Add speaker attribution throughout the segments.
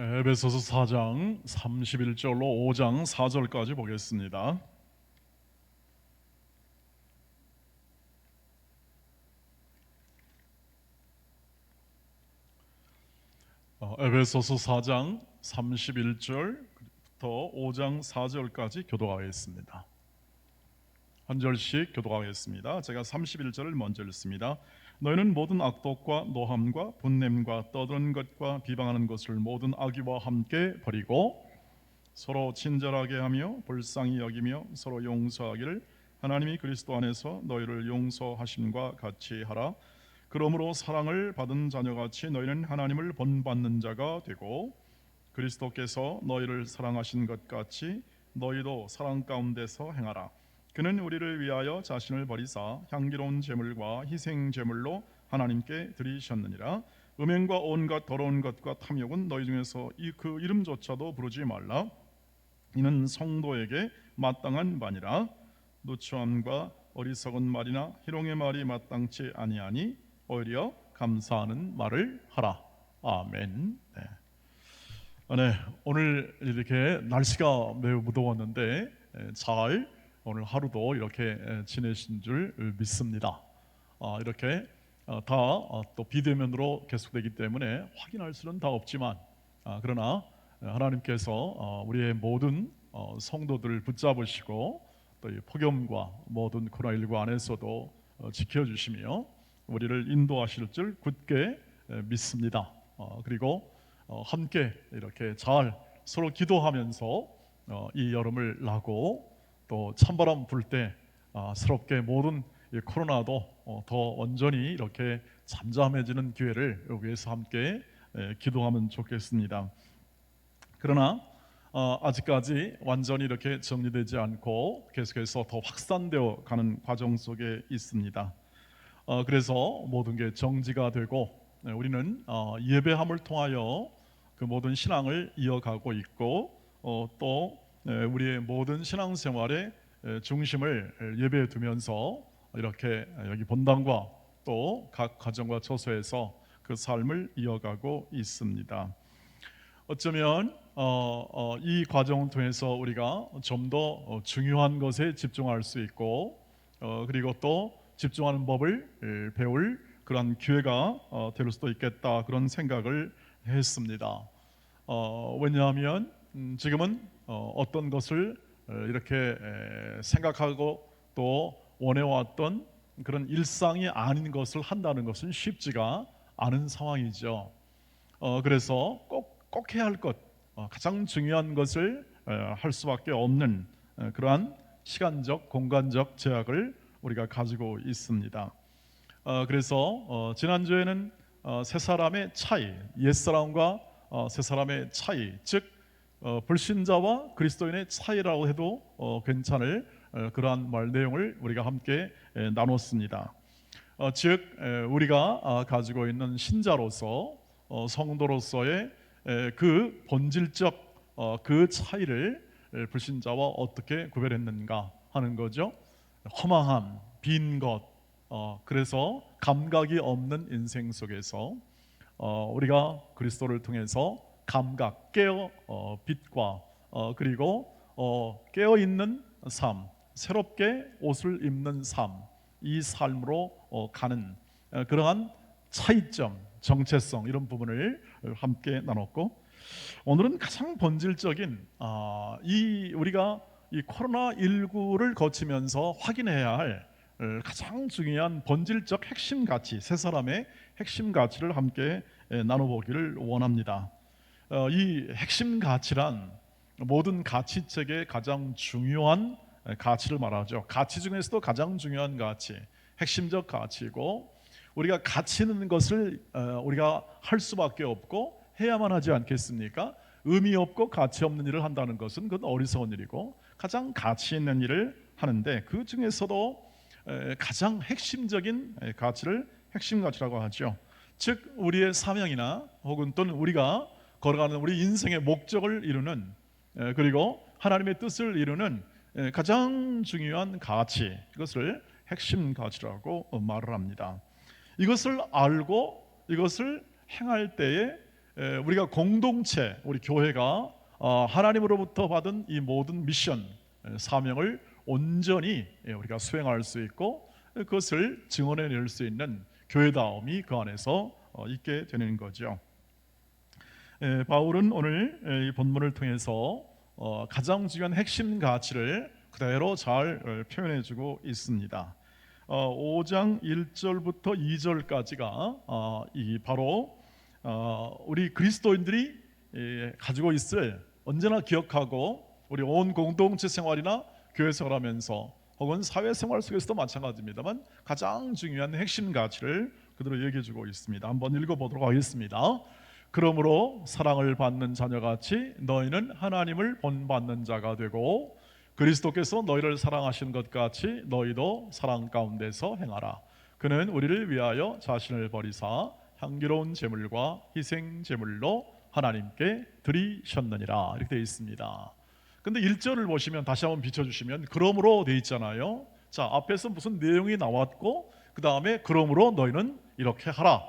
Speaker 1: 에베소서 4장 31절로 5장 4절까지 보겠습니다. 에베소서 4장 31절부터 5장 4절까지 교독하겠습니다. 한 절씩 교독하겠습니다. 제가 31절을 먼저 읽습니다. 너희는 모든 악독과 노함과 분냄과 떠드는 것과 비방하는 것을 모든 악의와 함께 버리고 서로 친절하게 하며 불쌍히 여기며 서로 용서하기를 하나님이 그리스도 안에서 너희를 용서하심과 같이 하라. 그러므로 사랑을 받은 자녀같이 너희는 하나님을 본받는 자가 되고 그리스도께서 너희를 사랑하신 것 같이 너희도 사랑 가운데서 행하라. 그는 우리를 위하여 자신을 버리사 향기로운 제물과 희생 제물로 하나님께 드리셨느니라. 음행과 온갖 더러운 것과 탐욕은 너희 중에서 그 이름조차도 부르지 말라. 이는 성도에게 마땅한 바니라. 누추함과 어리석은 말이나 희롱의 말이 마땅치 아니하니 오히려 감사하는 말을 하라. 아멘. 네, 오늘 이렇게 날씨가 매우 무더웠는데 잘 오늘 하루도 이렇게 지내신 줄 믿습니다. 이렇게 다 또 비대면으로 계속되기 때문에 확인할 수는 다 없지만 그러나 하나님께서 우리의 모든 성도들을 붙잡으시고 또 이 폭염과 모든 코로나19 안에서도 지켜주시며 우리를 인도하실 줄 굳게 믿습니다. 그리고 함께 이렇게 잘 서로 기도하면서 이 여름을 나고 또 찬바람 불 때 새롭게 모든 이 코로나도 더 온전히 이렇게 잠잠해지는 기회를 위해서 함께 기도하면 좋겠습니다. 그러나 아직까지 완전히 이렇게 정리되지 않고 계속해서 더 확산되어 가는 과정 속에 있습니다. 그래서 모든 게 정지가 되고 우리는 예배함을 통하여 그 모든 신앙을 이어가고 있고 또 우리의 모든 신앙생활의 중심을 예배에 두면서 이렇게 여기 본당과 또 각 가정과 처소에서 그 삶을 이어가고 있습니다. 어쩌면 이 과정을 통해서 우리가 좀 더 중요한 것에 집중할 수 있고 그리고 또 집중하는 법을 배울 그런 기회가 될 수도 있겠다, 그런 생각을 했습니다. 왜냐하면 지금은 어떤 것을 이렇게 생각하고 또 원해왔던 그런 일상이 아닌 것을 한다는 것은 쉽지가 않은 상황이죠. 그래서 꼭 해야 할 것, 가장 중요한 것을 할 수밖에 없는 그러한 시간적, 공간적 제약을 우리가 가지고 있습니다. 그래서 지난주에는 세 사람의 차이, 옛사람과 세 사람의 차이, 즉 불신자와 그리스도인의 차이라고 해도 괜찮을 그러한 말 내용을 우리가 함께 나눴습니다. 즉 우리가 가지고 있는 신자로서 성도로서의 그 본질적 그 차이를 불신자와 어떻게 구별했는가 하는 거죠. 허망함, 빈 것, 그래서 감각이 없는 인생 속에서 우리가 그리스도를 통해서 감각, 깨어 빛과 그리고 깨어 있는 삶, 새롭게 옷을 입는 삶, 이 삶으로 가는 그러한 차이점, 정체성, 이런 부분을 함께 나눴고, 오늘은 가장 본질적인 우리가 이 코로나19를 거치면서 확인해야 할 가장 중요한 본질적 핵심 가치, 세 사람의 핵심 가치를 함께 나눠보기를 원합니다. 이 핵심 가치란 모든 가치책의 가장 중요한 가치를 말하죠. 가치 중에서도 가장 중요한 가치, 핵심적 가치고, 우리가 가치 있는 것을 우리가 할 수밖에 없고 해야만 하지 않겠습니까? 의미 없고 가치 없는 일을 한다는 것은 그건 어리석은 일이고, 가장 가치 있는 일을 하는데 그 중에서도 가장 핵심적인 가치를 핵심 가치라고 하죠. 즉 우리의 사명이나 혹은 또는 우리가 걸어가는 우리 인생의 목적을 이루는 그리고 하나님의 뜻을 이루는 가장 중요한 가치, 이것을 핵심 가치라고 말을 합니다. 이것을 알고 이것을 행할 때에 우리가 공동체, 우리 교회가 하나님으로부터 받은 이 모든 미션, 사명을 온전히 우리가 수행할 수 있고 그것을 증언해낼 수 있는 교회다움이 그 안에서 있게 되는 거죠. 바울은 오늘 이 본문을 통해서 가장 중요한 핵심 가치를 그대로 잘 표현해주고 있습니다. 5장 1절부터 2절까지가 이 바로 우리 그리스도인들이 가지고 있을, 언제나 기억하고 우리 온 공동체 생활이나 교회 생활하면서 혹은 사회생활 속에서도 마찬가지입니다만 가장 중요한 핵심 가치를 그대로 얘기해주고 있습니다. 한번 읽어보도록 하겠습니다. 그러므로 사랑을 받는 자녀같이 너희는 하나님을 본받는 자가 되고 그리스도께서 너희를 사랑하신 것 같이 너희도 사랑 가운데서 행하라. 그는 우리를 위하여 자신을 버리사 향기로운 제물과 희생 제물로 하나님께 드리셨느니라. 이렇게 되어 있습니다. 근데 1절을 보시면 다시 한번 비춰주시면 그러므로 되어 있잖아요. 자, 앞에서 무슨 내용이 나왔고 그 다음에 그러므로 너희는 이렇게 하라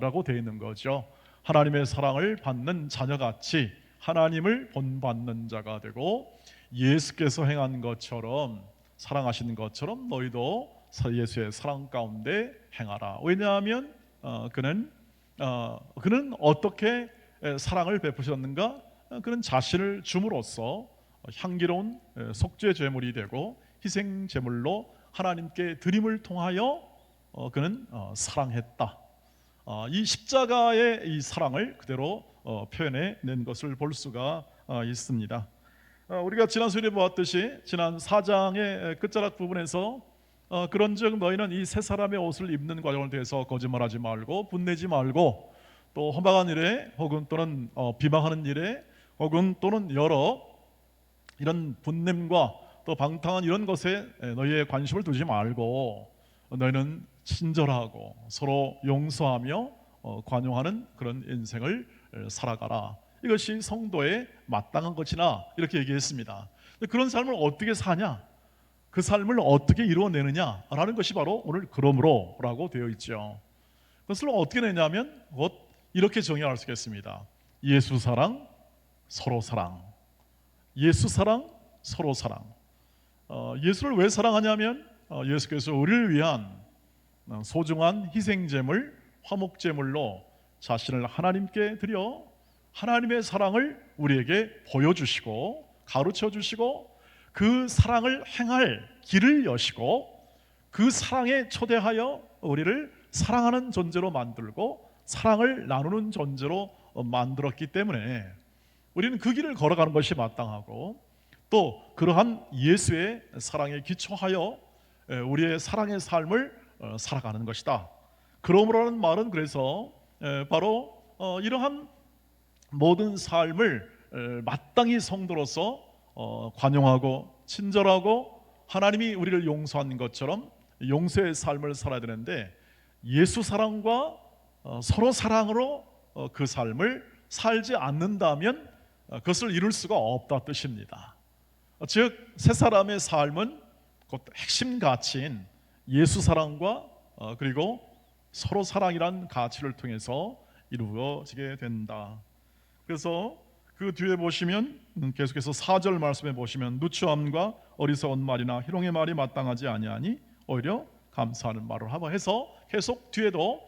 Speaker 1: 라고 되어 있는 거죠. 하나님의 사랑을 받는 자녀같이 하나님을 본받는 자가 되고 예수께서 행한 것처럼, 사랑하시는 것처럼 너희도 예수의 사랑 가운데 행하라. 왜냐하면 그는 어떻게 사랑을 베푸셨는가? 그는 자신을 줌으로써 향기로운 속죄 제물이 되고 희생 제물로 하나님께 드림을 통하여 그는 사랑했다. 이 십자가의 이 사랑을 그대로 표현해 낸 것을 볼 수가 있습니다. 우리가 지난 수요일에 보았듯이 지난 4장의 끝자락 부분에서 그런즉 너희는 이 새 사람의 옷을 입는 과정을 대해서 거짓말하지 말고 분내지 말고 또 험악한 일에 혹은 또는 비방하는 일에 혹은 또는 여러 이런 분냄과 또 방탕한 이런 것에 너희의 관심을 두지 말고 너희는 친절하고 서로 용서하며 관용하는 그런 인생을 살아가라. 이것이 성도의 마땅한 것이나 이렇게 얘기했습니다. 그런 삶을 어떻게 사냐, 그 삶을 어떻게 이루어내느냐라는 것이 바로 오늘 그러므로라고 되어 있죠. 그것을 어떻게 내냐면 곧 이렇게 정의할 수 있겠습니다. 예수 사랑, 서로 사랑. 예수 사랑, 서로 사랑. 예수를 왜 사랑하냐면 예수께서 우리를 위한 소중한 희생제물, 화목제물로 자신을 하나님께 드려 하나님의 사랑을 우리에게 보여주시고 가르쳐주시고 그 사랑을 행할 길을 여시고 그 사랑에 초대하여 우리를 사랑하는 존재로 만들고 사랑을 나누는 존재로 만들었기 때문에 우리는 그 길을 걸어가는 것이 마땅하고 또 그러한 예수의 사랑에 기초하여 우리의 사랑의 삶을 살아가는 것이다. 그러므로라는 말은 그래서 바로 이러한 모든 삶을 마땅히 성도로서 관용하고 친절하고 하나님이 우리를 용서한 것처럼 용서의 삶을 살아야 되는데 예수 사랑과 서로 사랑으로 그 삶을 살지 않는다면 그것을 이룰 수가 없다 뜻입니다. 즉 새 사람의 삶은 곧 핵심 가치인 예수 사랑과 그리고 서로 사랑이란 가치를 통해서 이루어지게 된다. 그래서 그 뒤에 보시면 계속해서 4절 말씀에 보시면 누추함과 어리석은 말이나 희롱의 말이 마땅하지 아니하니 오히려 감사하는 말을 하고 해서 계속 뒤에도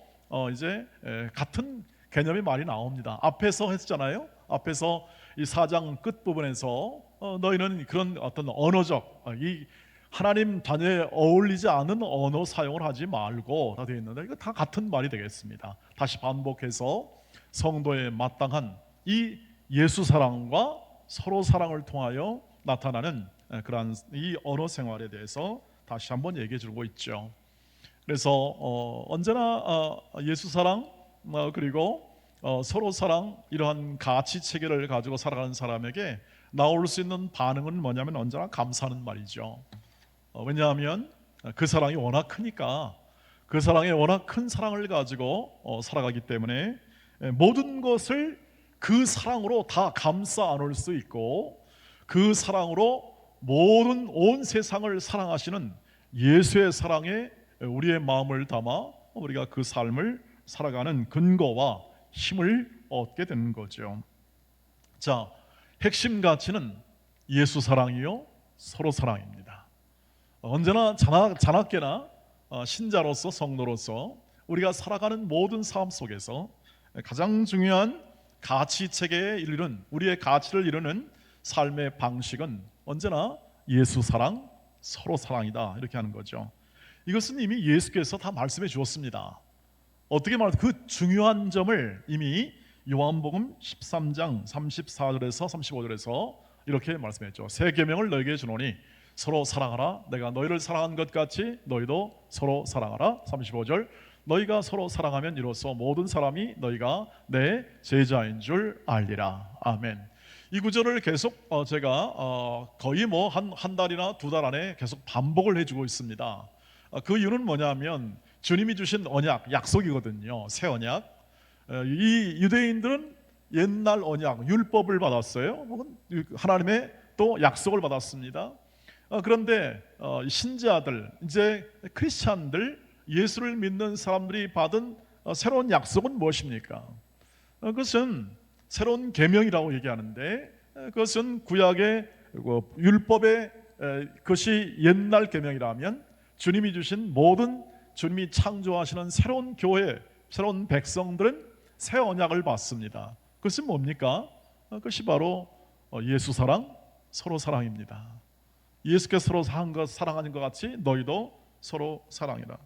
Speaker 1: 이제 같은 개념의 말이 나옵니다. 앞에서 했잖아요. 앞에서 이 4장 끝부분에서 너희는 그런 어떤 언어적 이 하나님 단어에 어울리지 않은 언어 사용을 하지 말고 다 되어 있는데 이거 다 같은 말이 되겠습니다. 다시 반복해서 성도의 마땅한 이 예수 사랑과 서로 사랑을 통하여 나타나는 그러한 이 언어 생활에 대해서 다시 한번 얘기해 주고 있죠. 그래서 언제나 예수 사랑 그리고 서로 사랑 이러한 가치 체계를 가지고 살아가는 사람에게 나올 수 있는 반응은 뭐냐면 언제나 감사하는 말이죠. 왜냐하면 그 사랑이 워낙 크니까 그 사랑에 워낙 큰 사랑을 가지고 살아가기 때문에 모든 것을 그 사랑으로 다 감싸 안을 수 있고 그 사랑으로 모든 온 세상을 사랑하시는 예수의 사랑에 우리의 마음을 담아 우리가 그 삶을 살아가는 근거와 힘을 얻게 되는 거죠. 자, 핵심 가치는 예수 사랑이요 서로 사랑입니다. 언제나 자나깨나 신자로서 성도로서 우리가 살아가는 모든 삶 속에서 가장 중요한 가치 체계에 이르는, 우리의 가치를 이루는 삶의 방식은 언제나 예수 사랑, 서로 사랑이다, 이렇게 하는 거죠. 이것은 이미 예수께서 다 말씀해 주었습니다. 어떻게 말하면 그 중요한 점을 이미 요한복음 13장 34절에서 35절에서 이렇게 말씀했죠. 새 계명을 너에게 주노니 서로 사랑하라. 내가 너희를 사랑한 것 같이 너희도 서로 사랑하라. 35절, 너희가 서로 사랑하면 이로써 모든 사람이 너희가 내 제자인 줄 알리라. 아멘. 이 구절을 계속 제가 거의 뭐 한 달이나 두 달 안에 계속 반복을 해주고 있습니다. 그 이유는 뭐냐면 주님이 주신 언약, 약속이거든요. 새 언약. 이 유대인들은 옛날 언약, 율법을 받았어요. 하나님의 또 약속을 받았습니다. 그런데 신자들, 이제 크리스찬들, 예수를 믿는 사람들이 받은 새로운 약속은 무엇입니까? 그것은 새로운 계명이라고 얘기하는데, 그것은 구약의 율법의 그것이 옛날 계명이라면 주님이 주신 모든, 주님이 창조하시는 새로운 교회, 새로운 백성들은 새 언약을 받습니다. 그것은 뭡니까? 그것이 바로 예수 사랑, 서로 사랑입니다. 예수께서 서로 사랑하는 것 같이 너희도 서로 사랑이라.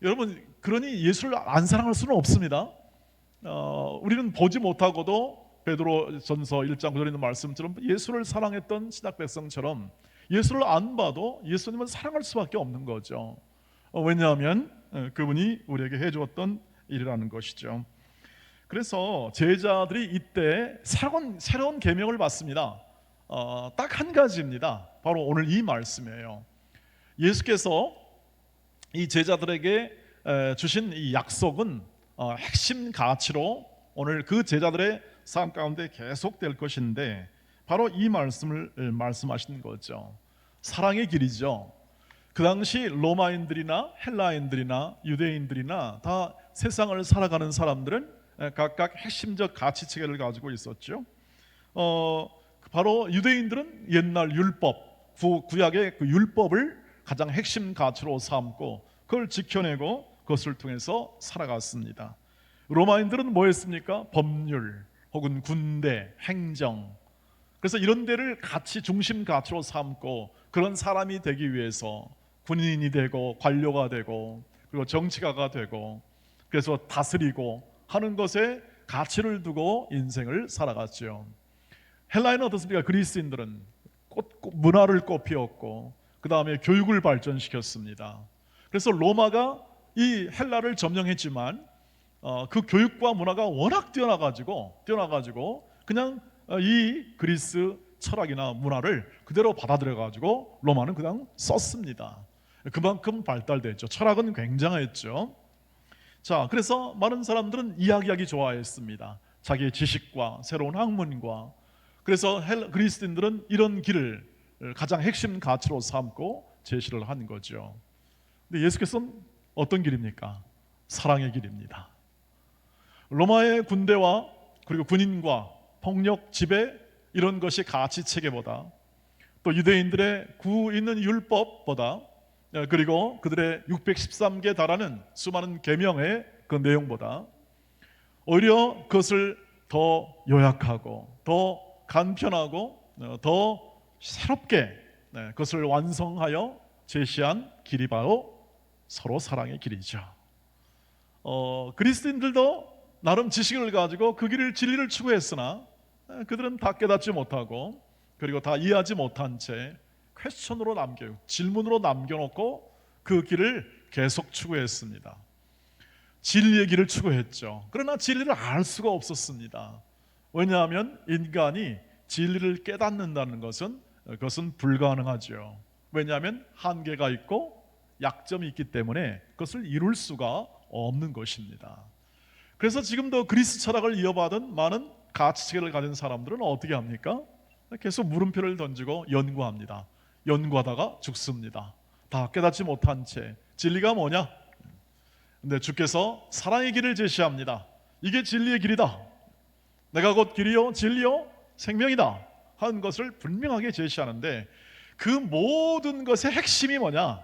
Speaker 1: 여러분, 그러니 예수를 안 사랑할 수는 없습니다. 우리는 보지 못하고도 베드로전서 1장 9절에 있는 말씀처럼 예수를 사랑했던 신약 백성처럼 예수를 안 봐도 예수님을 사랑할 수밖에 없는 거죠. 왜냐하면 그분이 우리에게 해주었던 일이라는 것이죠. 그래서 제자들이 이때 새로운 계명을 받습니다. 딱 한 가지입니다. 바로 오늘 이 말씀이에요. 예수께서 이 제자들에게 주신 이 약속은 핵심 가치로 오늘 그 제자들의 삶 가운데 계속될 것인데, 바로 이 말씀을 말씀하신 거죠. 사랑의 길이죠. 그 당시 로마인들이나 헬라인들이나 유대인들이나 다 세상을 살아가는 사람들은 각각 핵심적 가치 체계를 가지고 있었죠. 바로 유대인들은 옛날 율법, 구약의 그 율법을 가장 핵심 가치로 삼고 그걸 지켜내고 그것을 통해서 살아갔습니다. 로마인들은 뭐 했습니까? 법률 혹은 군대, 행정. 그래서 이런 데를 가치, 중심 가치로 삼고 그런 사람이 되기 위해서 군인이 되고 관료가 되고 그리고 정치가가 되고 그래서 다스리고 하는 것에 가치를 두고 인생을 살아갔죠. 헬라인은 어떻습니까? 그리스인들은 문화를 꽃피웠고 그 다음에 교육을 발전시켰습니다. 그래서 로마가 이 헬라를 점령했지만 그 교육과 문화가 워낙 뛰어나가지고 그냥 이 그리스 철학이나 문화를 그대로 받아들여가지고 로마는 그냥 썼습니다. 그만큼 발달됐죠. 철학은 굉장했죠. 자, 그래서 많은 사람들은 이야기하기 좋아했습니다. 자기의 지식과 새로운 학문과. 그래서 그리스인들은 이런 길을 가장 핵심 가치로 삼고 제시를 한 거죠. 근데 예수께서는 어떤 길입니까? 사랑의 길입니다. 로마의 군대와 그리고 군인과 폭력, 지배 이런 것이 가치 체계보다, 또 유대인들의 구 있는 율법보다, 그리고 그들의 613개 달하는 수많은 계명의 그 내용보다 오히려 그것을 더 요약하고 더 간편하고 더 새롭게 그것을 완성하여 제시한 길이 바로 서로 사랑의 길이죠. 그리스도인들도 나름 지식을 가지고 그 길을 진리를 추구했으나 그들은 다 깨닫지 못하고 그리고 다 이해하지 못한 채 퀘스천으로 질문으로 남겨놓고 그 길을 계속 추구했습니다. 진리의 길을 추구했죠. 그러나 진리를 알 수가 없었습니다. 왜냐하면 인간이 진리를 깨닫는다는 것은 그것은 불가능하죠. 왜냐하면 한계가 있고 약점이 있기 때문에 그것을 이룰 수가 없는 것입니다. 그래서 지금도 그리스 철학을 이어받은 많은 가치체계를 가진 사람들은 어떻게 합니까? 계속 물음표를 던지고 연구합니다. 연구하다가 죽습니다. 다 깨닫지 못한 채. 진리가 뭐냐? 근데 주께서 사랑의 길을 제시합니다. 이게 진리의 길이다. 내가 곧 길이요 진리요 생명이다 하는 것을 분명하게 제시하는데, 그 모든 것의 핵심이 뭐냐?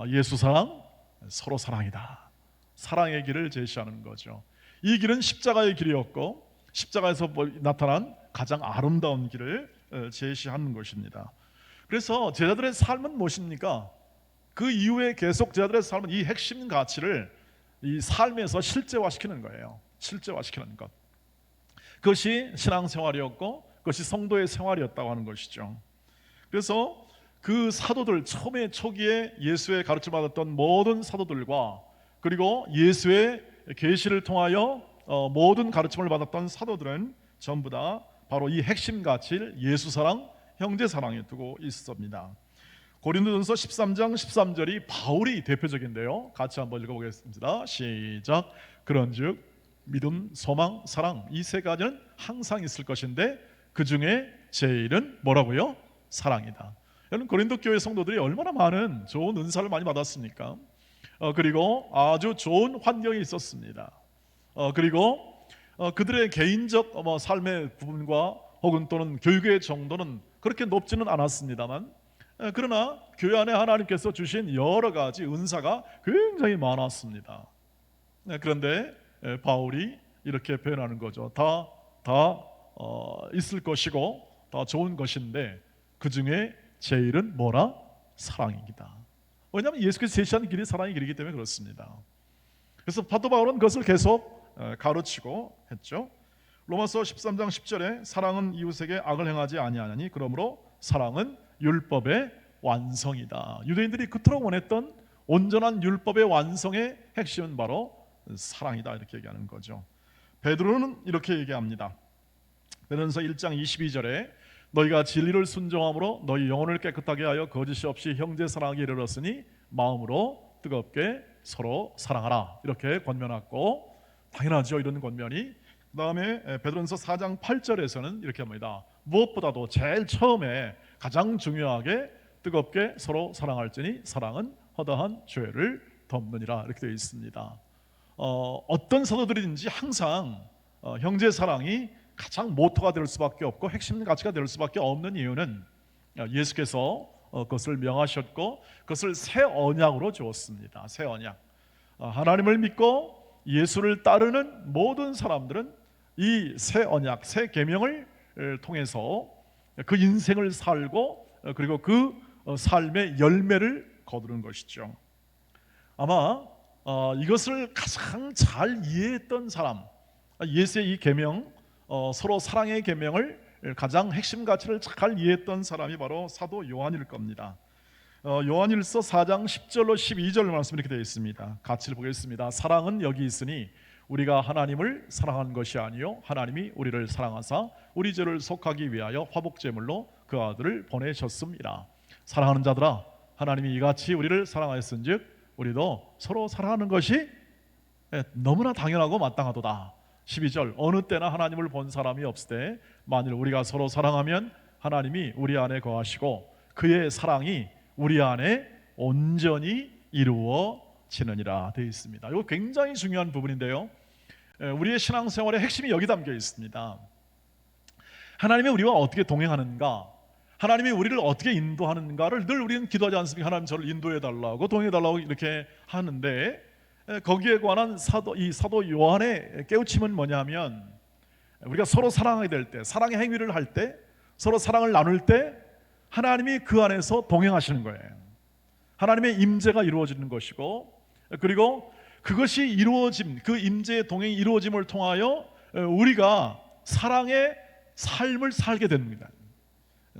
Speaker 1: 예수 사랑, 서로 사랑이다. 사랑의 길을 제시하는 거죠. 이 길은 십자가의 길이었고, 십자가에서 나타난 가장 아름다운 길을 제시하는 것입니다. 그래서 제자들의 삶은 무엇입니까? 그 이후에 계속 제자들의 삶은 이 핵심 가치를 이 삶에서 실제화시키는 거예요. 실제화시키는 것. 그것이 신앙생활이었고 그것이 성도의 생활이었다고 하는 것이죠. 그래서 그 사도들, 처음에 초기에 예수의 가르침을 받았던 모든 사도들과, 그리고 예수의 계시를 통하여 모든 가르침을 받았던 사도들은 전부 다 바로 이 핵심 가치를 예수 사랑, 형제 사랑에 두고 있습니다. 고린도전서 13장 13절이 바울이 대표적인데요. 같이 한번 읽어보겠습니다. 시작. 그런즉 믿음, 소망, 사랑, 이 세 가지는 항상 있을 것인데 그 중에 제일은 뭐라고요? 사랑이다. 여러분, 고린도 교회 성도들이 얼마나 많은 좋은 은사를 많이 받았습니까? 그리고 아주 좋은 환경이 있었습니다. 그리고 그들의 개인적 삶의 부분과 혹은 또는 교육의 정도는 그렇게 높지는 않았습니다만, 그러나 교회 안에 하나님께서 주신 여러 가지 은사가 굉장히 많았습니다. 그런데 바울이 이렇게 표현하는 거죠. 다 있을 것이고 다 좋은 것인데 그 중에 제일은 뭐라? 사랑이다. 왜냐하면 예수께서 제시한 길이 사랑의 길이기 때문에 그렇습니다. 그래서 사도 바울은 그것을 계속 가르치고 했죠. 로마서 13장 10절에 사랑은 이웃에게 악을 행하지 아니하나니 그러므로 사랑은 율법의 완성이다. 유대인들이 그토록 원했던 온전한 율법의 완성의 핵심은 바로 사랑이다, 이렇게 얘기하는 거죠. 베드로는 이렇게 얘기합니다. 베드로전서 1장 22절에 너희가 진리를 순종함으로 너희 영혼을 깨끗하게 하여 거짓이 없이 형제 사랑하게 이르렀으니 마음으로 뜨겁게 서로 사랑하라, 이렇게 권면하고, 당연하죠, 이런 권면이. 그 다음에 베드로전서 4장 8절에서는 이렇게 합니다. 무엇보다도 제일 처음에 가장 중요하게 뜨겁게 서로 사랑할지니 사랑은 허다한 죄를 덮느니라, 이렇게 되어 있습니다. 어떤 사도들인지 항상 형제 사랑이 가장 모토가 될 수밖에 없고 핵심 가치가 될 수밖에 없는 이유는 예수께서 그것을 명하셨고 그것을 새 언약으로 주었습니다. 새 언약. 하나님을 믿고 예수를 따르는 모든 사람들은 이 새 언약, 새 계명을 통해서 그 인생을 살고 그리고 그 삶의 열매를 거두는 것이죠. 아마 이것을 가장 잘 이해했던 사람, 예수의 이 계명, 서로 사랑의 계명을 가장 핵심 가치를 잘 이해했던 사람이 바로 사도 요한일 겁니다. 요한일서 4장 10절로 12절 말씀 이렇게 되어 있습니다. 같이 보겠습니다. 사랑은 여기 있으니 우리가 하나님을 사랑한 것이 아니요 하나님이 우리를 사랑하사 우리 죄를 속하기 위하여 화복제물로 그 아들을 보내셨습니다. 사랑하는 자들아, 하나님이 이같이 우리를 사랑하였은즉 우리도 서로 사랑하는 것이 너무나 당연하고 마땅하도다. 12절 어느 때나 하나님을 본 사람이 없으되 만일 우리가 서로 사랑하면 하나님이 우리 안에 거하시고 그의 사랑이 우리 안에 온전히 이루어지느니라 되어 있습니다. 이거 굉장히 중요한 부분인데요, 우리의 신앙생활의 핵심이 여기 담겨 있습니다. 하나님이 우리와 어떻게 동행하는가, 하나님이 우리를 어떻게 인도하는가를 늘 우리는 기도하지 않습니까? 하나님 저를 인도해달라고, 동행해달라고 이렇게 하는데, 거기에 관한 이 사도 요한의 깨우침은 뭐냐면, 우리가 서로 사랑하게 될 때, 사랑의 행위를 할 때, 서로 사랑을 나눌 때 하나님이 그 안에서 동행하시는 거예요. 하나님의 임재가 이루어지는 것이고, 그리고 그것이 이루어짐, 그 임재의 동행이 이루어짐을 통하여 우리가 사랑의 삶을 살게 됩니다.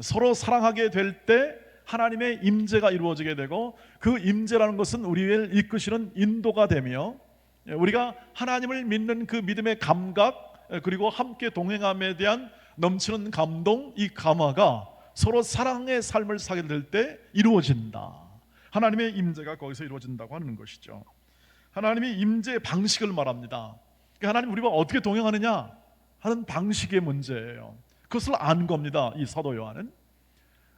Speaker 1: 서로 사랑하게 될 때 하나님의 임재가 이루어지게 되고, 그 임재라는 것은 우리를 이끄시는 인도가 되며, 우리가 하나님을 믿는 그 믿음의 감각, 그리고 함께 동행함에 대한 넘치는 감동, 이 감화가 서로 사랑의 삶을 살게 될 때 이루어진다. 하나님의 임재가 거기서 이루어진다고 하는 것이죠. 하나님의 임재의 방식을 말합니다. 하나님 우리와 어떻게 동행하느냐 하는 방식의 문제예요. 그것을 안 겁니다, 이 사도 요한은.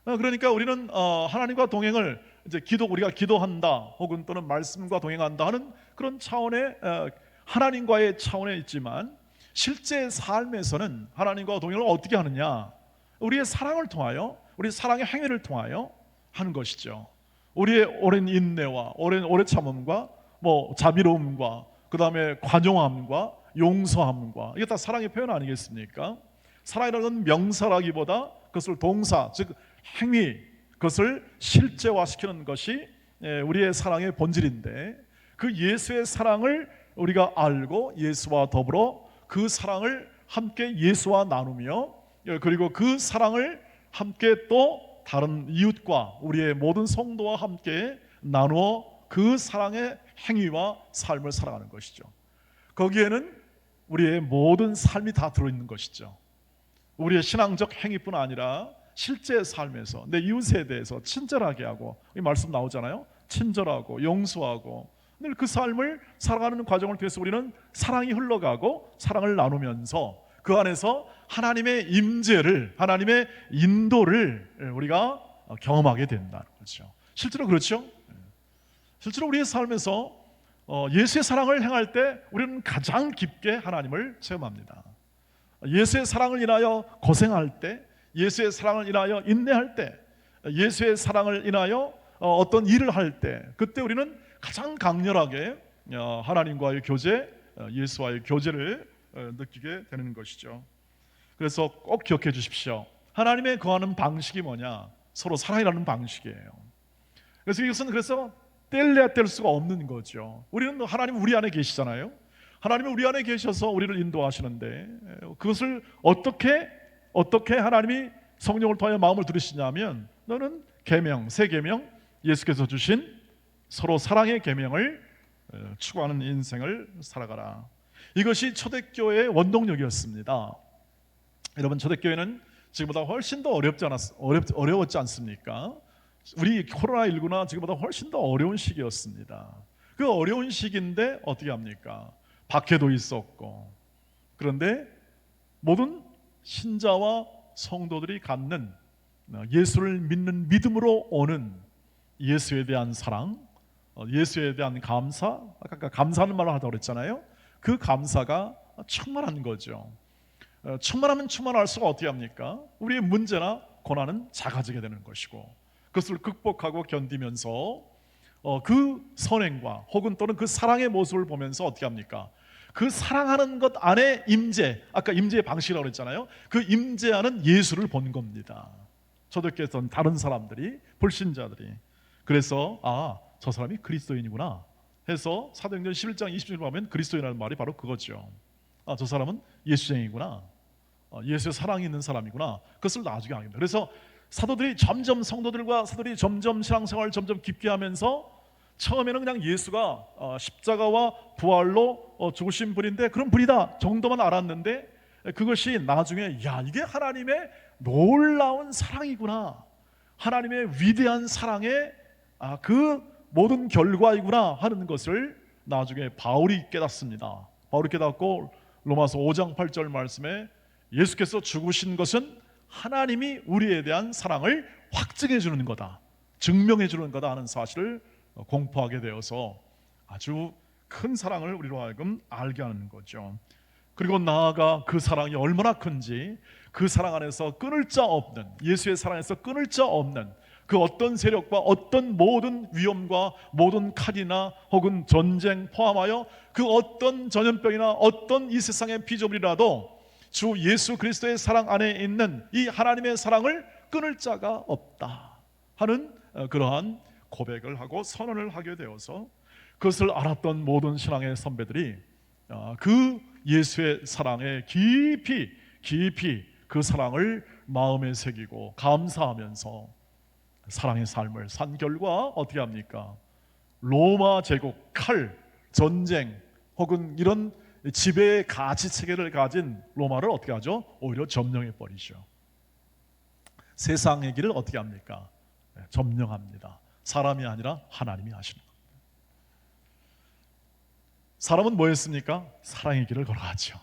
Speaker 1: 그러니까 우리는 하나님과 동행을 이제 우리가 기도한다 혹은 또는 말씀과 동행한다 하는 그런 차원의 하나님과의 차원에 있지만, 실제 삶에서는 하나님과 동행을 어떻게 하느냐? 우리의 사랑을 통하여, 우리 사랑의 행위를 통하여 하는 것이죠. 우리의 오랜 인내와 오래 참음과 자비로움과 그 다음에 관용함과 용서함과, 이게 다 사랑의 표현 아니겠습니까? 사랑이라는 명사라기보다 그것을 동사, 즉 행위, 그것을 실제화시키는 것이 우리의 사랑의 본질인데, 그 예수의 사랑을 우리가 알고 예수와 더불어 그 사랑을 함께 예수와 나누며, 그리고 그 사랑을 함께 또 다른 이웃과 우리의 모든 성도와 함께 나누어 그 사랑의 행위와 삶을 살아가는 것이죠. 거기에는 우리의 모든 삶이 다 들어있는 것이죠. 우리의 신앙적 행위뿐 아니라 실제 삶에서 내 이웃에 대해서 친절하게 하고, 이 말씀 나오잖아요. 친절하고 용서하고, 늘 그 삶을 살아가는 과정을 통해서 우리는 사랑이 흘러가고 사랑을 나누면서 그 안에서 하나님의 임재를, 하나님의 인도를 우리가 경험하게 된다는 거죠. 실제로 그렇죠. 실제로 우리의 삶에서 예수의 사랑을 행할 때 우리는 가장 깊게 하나님을 체험합니다. 예수의 사랑을 인하여 고생할 때, 예수의 사랑을 인하여 인내할 때, 예수의 사랑을 인하여 어떤 일을 할 때, 그때 우리는 가장 강렬하게 하나님과의 교제, 예수와의 교제를 느끼게 되는 것이죠. 그래서 꼭 기억해 주십시오. 하나님의 거하는 방식이 뭐냐? 서로 사랑이라는 방식이에요. 그래서 이것은 뗄래야 뗄 수가 없는 거죠. 우리는 하나님 우리 안에 계시잖아요. 하나님이 우리 안에 계셔서 우리를 인도하시는데, 그것을 어떻게 하나님이 성령을 통하여 마음을 들으시냐면, 너는 계명, 새 계명, 예수께서 주신 서로 사랑의 계명을 추구하는 인생을 살아가라. 이것이 초대교회의 원동력이었습니다. 여러분, 초대교회는 지금보다 훨씬 더 어려웠지 않습니까? 우리 코로나19나 지금보다 훨씬 더 어려운 시기였습니다. 그 어려운 시기인데 어떻게 합니까? 박해도 있었고, 그런데 모든 신자와 성도들이 갖는 예수를 믿는 믿음으로 오는 예수에 대한 사랑, 예수에 대한 감사, 아까 감사하는 말을 하다고 그랬잖아요. 그 감사가 충만한 거죠. 충만하면 충만할수록 어떻게 합니까? 우리의 문제나 고난은 작아지게 되는 것이고, 그것을 극복하고 견디면서 그 선행과 혹은 또는 그 사랑의 모습을 보면서 어떻게 합니까? 그 사랑하는 것 안에 임재, 아까 임재의 방식이라고 그랬잖아요. 그 임재하는 예수를 본 겁니다. 초대교회에서는 다른 사람들이, 불신자들이. 그래서 저 사람이 그리스도인이구나 해서 사도행전 11장 20절을 보면 그리스도인이라는 말이 바로 그거죠. 저 사람은 예수쟁이구나, 예수의 사랑이 있는 사람이구나, 그것을 나중에 알게 됩니다. 그래서 사도들이 점점, 성도들과 사도들이 점점 신앙생활을 점점 깊게 하면서, 처음에는 그냥 예수가 십자가와 부활로 죽으신 분인데 그런 분이다 정도만 알았는데, 그것이 나중에 이게 하나님의 놀라운 사랑이구나, 하나님의 위대한 사랑의 그 모든 결과이구나 하는 것을 나중에 바울이 깨닫습니다. 바울이 깨닫고 로마서 5장 8절 말씀에 예수께서 죽으신 것은 하나님이 우리에 대한 사랑을 확증해 주는 거다, 증명해 주는 거다 하는 사실을 공포하게 되어서 아주 큰 사랑을 우리로 하여금 알게 하는 거죠. 그리고 나아가 그 사랑이 얼마나 큰지, 그 사랑 안에서 끊을 자 없는, 예수의 사랑에서 끊을 자 없는 그 어떤 세력과 어떤 모든 위험과 모든 칼이나 혹은 전쟁 포함하여 그 어떤 전염병이나 어떤 이 세상의 피조물이라도 주 예수 그리스도의 사랑 안에 있는 이 하나님의 사랑을 끊을 자가 없다 하는 그러한 고백을 하고 선언을 하게 되어서, 그것을 알았던 모든 신앙의 선배들이 그 예수의 사랑에 깊이 그 사랑을 마음에 새기고 감사하면서 사랑의 삶을 산 결과 어떻게 합니까? 로마 제국, 칼, 전쟁 혹은 이런 지배의 가치 체계를 가진 로마를 어떻게 하죠? 오히려 점령해 버리죠. 세상의 길을 어떻게 합니까? 점령합니다. 사람이 아니라 하나님이 하시는 겁니다. 사람은 뭐 했습니까? 사랑의 길을 걸어가죠.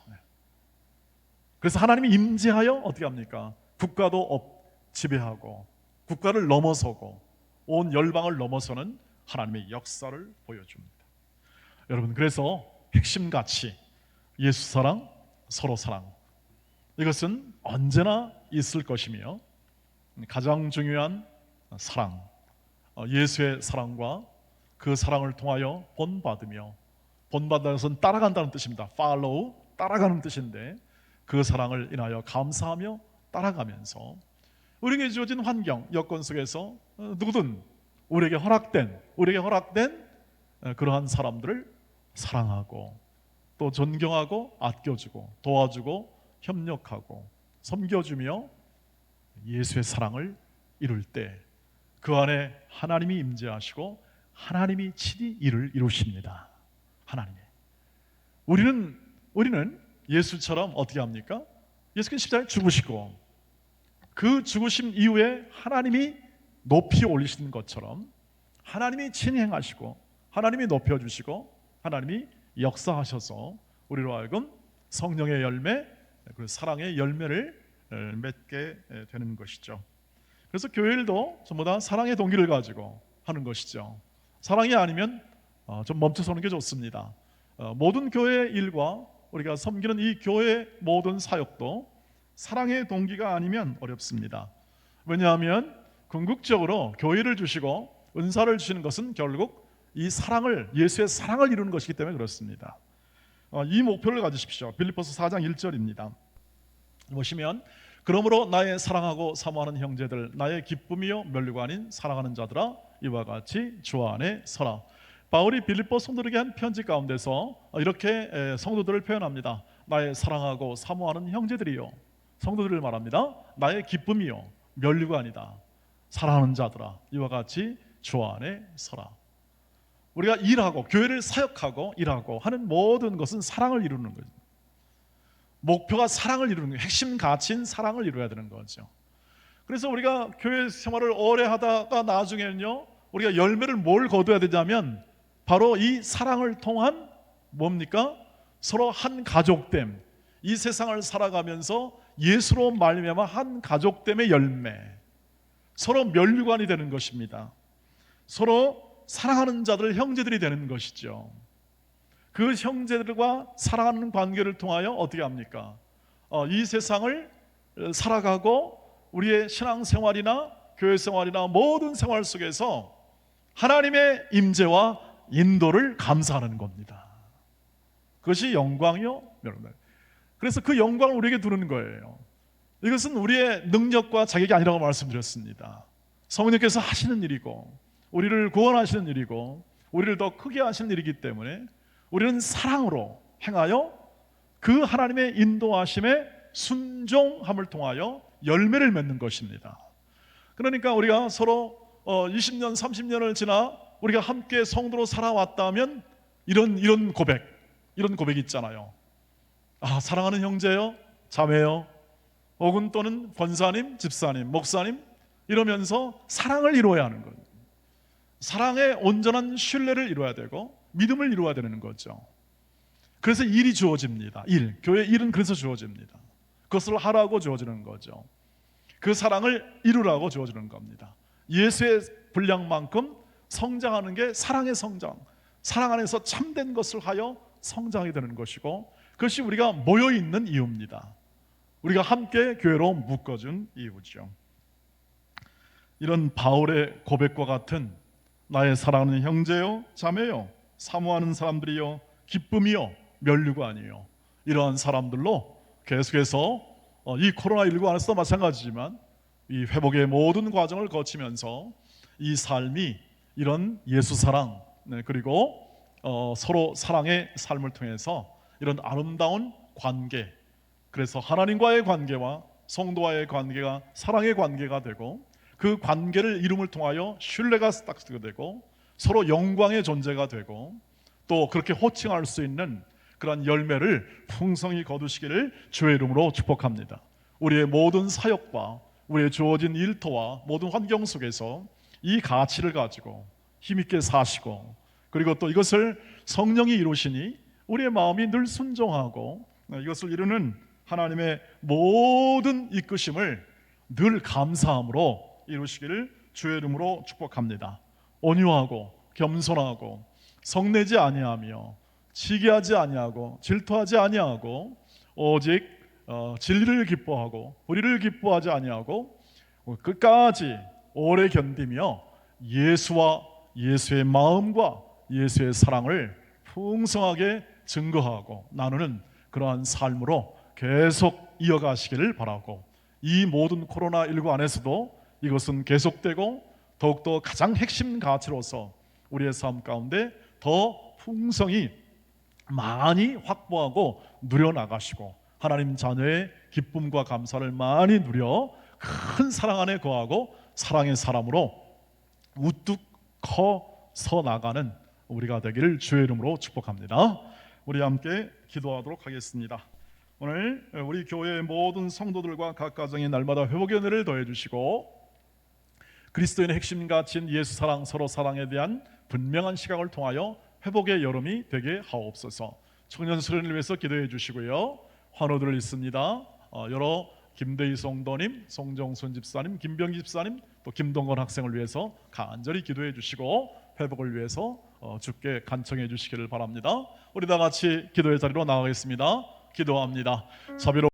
Speaker 1: 그래서 하나님이 임재하여 어떻게 합니까? 국가도 지배하고 국가를 넘어서고 온 열방을 넘어서는 하나님의 역사를 보여줍니다. 여러분, 그래서 핵심 가치, 예수 사랑, 서로 사랑. 이것은 언제나 있을 것이며 가장 중요한 사랑, 예수의 사랑과 그 사랑을 통하여 본받으며, 본받는 것은 따라간다는 뜻입니다. follow, 따라가는 뜻인데 그 사랑을 인하여 감사하며 따라가면서 우리에게 주어진 환경, 여건 속에서 누구든 우리에게 허락된 그러한 사람들을 사랑하고 또 존경하고 아껴주고 도와주고 협력하고 섬겨주며 예수의 사랑을 이룰 때 그 안에 하나님이 임재하시고 하나님이 친히 일을 이루십니다. 하나님이. 우리는 예수처럼 어떻게 합니까? 예수께서 십자가에 죽으시고 그 죽으심 이후에 하나님이 높이 올리시는 것처럼 하나님이 친히 행하시고 하나님이 높여주시고 하나님이 역사하셔서 우리로 하여금 성령의 열매, 그 사랑의 열매를 맺게 되는 것이죠. 그래서 교회일도 전부 다 사랑의 동기를 가지고 하는 것이죠. 사랑이 아니면 좀 멈춰서는 게 좋습니다. 모든 교회의 일과 우리가 섬기는 이 교회의 모든 사역도 사랑의 동기가 아니면 어렵습니다. 왜냐하면 궁극적으로 교회를 주시고 은사를 주시는 것은 결국 이 사랑을, 예수의 사랑을 이루는 것이기 때문에 그렇습니다. 이 목표를 가지십시오. 빌립보서 4장 1절입니다. 보시면 그러므로 나의 사랑하고 사모하는 형제들, 나의 기쁨이요 면류가 아닌 사랑하는 자들아, 이와 같이 주 안에 서라. 바울이 빌립보 성도들에게 한 편지 가운데서 이렇게 성도들을 표현합니다. 나의 사랑하고 사모하는 형제들이요, 성도들을 말합니다. 나의 기쁨이요 면류가 아니다, 사랑하는 자들아, 이와 같이 주 안에 서라. 우리가 일하고 교회를 사역하고 일하고 하는 모든 것은 사랑을 이루는 거죠. 목표가 사랑을 이루는 거예요. 핵심 가치인 사랑을 이루어야 되는 거죠. 그래서 우리가 교회 생활을 오래 하다가 나중에는요, 우리가 열매를 뭘 거둬야 되냐면 바로 이 사랑을 통한 뭡니까? 서로 한 가족됨, 이 세상을 살아가면서 예수로 말미암아 한 가족됨의 열매, 서로 면류관이 되는 것입니다. 서로 사랑하는 자들, 형제들이 되는 것이죠. 그 형제들과 사랑하는 관계를 통하여 어떻게 합니까? 이 세상을 살아가고 우리의 신앙생활이나 교회생활이나 모든 생활 속에서 하나님의 임재와 인도를 감사하는 겁니다. 그것이 영광이요. 그래서 그 영광을 우리에게 두는 거예요. 이것은 우리의 능력과 자격이 아니라고 말씀드렸습니다. 성령께서 하시는 일이고 우리를 구원하시는 일이고 우리를 더 크게 하시는 일이기 때문에 우리는 사랑으로 행하여 그 하나님의 인도하심에 순종함을 통하여 열매를 맺는 것입니다. 그러니까 우리가 서로 20년, 30년을 지나 우리가 함께 성도로 살아왔다면 이런 고백이 있잖아요. 아, 사랑하는 형제요, 자매요, 혹은 또는 권사님, 집사님, 목사님, 이러면서 사랑을 이루어야 하는 거예요. 사랑의 온전한 신뢰를 이루어야 되고 믿음을 이루어야 되는 거죠. 그래서 일이 주어집니다. 교회 일은 그래서 주어집니다. 그것을 하라고 주어지는 거죠. 그 사랑을 이루라고 주어지는 겁니다. 예수의 분량만큼 성장하는 게 사랑의 성장, 사랑 안에서 참된 것을 하여 성장이 되는 것이고, 그것이 우리가 모여있는 이유입니다. 우리가 함께 교회로 묶어준 이유죠. 이런 바울의 고백과 같은 나의 사랑하는 형제요, 자매요, 사모하는 사람들이요, 기쁨이요, 면류가 아니요, 이러한 사람들로 계속해서 이 코로나19 안에서도 마찬가지지만 이 회복의 모든 과정을 거치면서 이 삶이 이런 예수 사랑, 그리고 서로 사랑의 삶을 통해서 이런 아름다운 관계, 그래서 하나님과의 관계와 성도와의 관계가 사랑의 관계가 되고, 그 관계를 이룸을 통하여 신뢰가 딱 되고 서로 영광의 존재가 되고, 또 그렇게 호칭할 수 있는 그런 열매를 풍성히 거두시기를 주의 이름으로 축복합니다. 우리의 모든 사역과 우리의 주어진 일터와 모든 환경 속에서 이 가치를 가지고 힘있게 사시고, 그리고 또 이것을 성령이 이루시니 우리의 마음이 늘 순종하고 이것을 이루는 하나님의 모든 이끄심을 늘 감사함으로 이루시기를 주의 이름으로 축복합니다. 온유하고 겸손하고 성내지 아니하며 시기하지 아니하고 질투하지 아니하고 오직 진리를 기뻐하고 불의를 기뻐하지 아니하고 끝까지 오래 견디며 예수와 예수의 마음과 예수의 사랑을 풍성하게 증거하고 나누는 그러한 삶으로 계속 이어가시기를 바라고, 이 모든 코로나19 안에서도 이것은 계속되고 더욱더 가장 핵심 가치로서 우리의 삶 가운데 더 풍성히 많이 확보하고 누려나가시고 하나님 자녀의 기쁨과 감사를 많이 누려 큰 사랑 안에 거하고 사랑의 사람으로 우뚝 커서 나가는 우리가 되기를 주의 이름으로 축복합니다. 우리 함께 기도하도록 하겠습니다. 오늘 우리 교회의 모든 성도들과 각 가정이 날마다 회복의 은혜를 더해 주시고 그리스도인의 핵심 가치인 예수 사랑, 서로 사랑에 대한 분명한 시각을 통하여 회복의 여름이 되게 하옵소서. 청년 수련을 위해서 기도해 주시고요. 환호들 있습니다. 여러 김대희 성도님, 송정순 집사님, 김병기 집사님, 또 김동건 학생을 위해서 간절히 기도해 주시고 회복을 위해서 주께 간청해 주시기를 바랍니다. 우리 다 같이 기도의 자리로 나가겠습니다. 기도합니다. 자비로